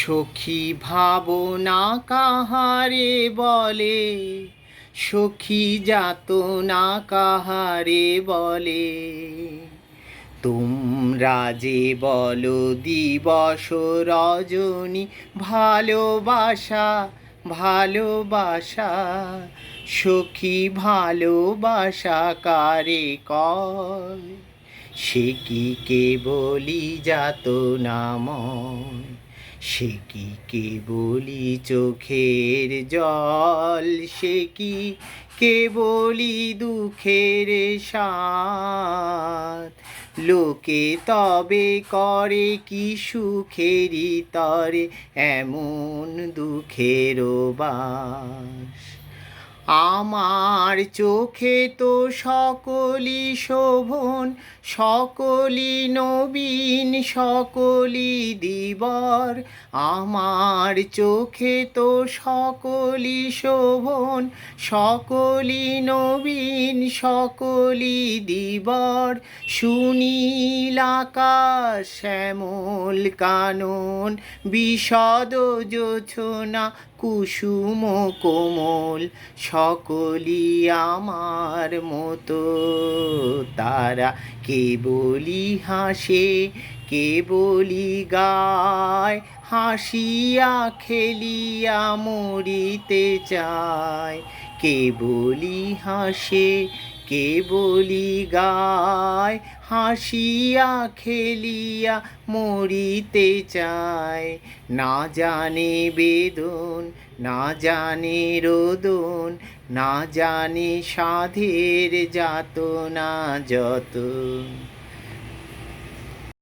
সখী ভাবনা কাহারে বলে, সখী যাতনা কাহারে বলে। তোমরা যে বলো দিবস রজনী ভালোবাসা ভালোবাসা, সখী ভালোবাসা কারে কয়? সে কি কেবলি যাতনাময়, সে কি কেবলি চোখের জল, সে কি কেবলি দুঃখের সাথ। লোকে তবে করে কি সুখেরই তরে এমন দুঃখের বাস। আমার চোখে তো সকলই শোভন, সকলই নবীন, সকলই দিবর। আমার চোখে তো সকলই শোভন, সকলই নবীন, সকলই দিবর। সুনীল আকাশ, শ্যামল কানন, বিশদ জোছনা, কুসুম কোমল, সকলই আমার মতো। তারা কেবলি হাসে, কেবলি গায়, হাসিয়া খেলিয়া মরিতে চায়। কেবলি হাসে, কেবলি গায়, হাসিয়া খেলিয়া মরিতে চায়। না জানে বেদন, না জানে রোদন, না জানে সাধের যাতনা যত।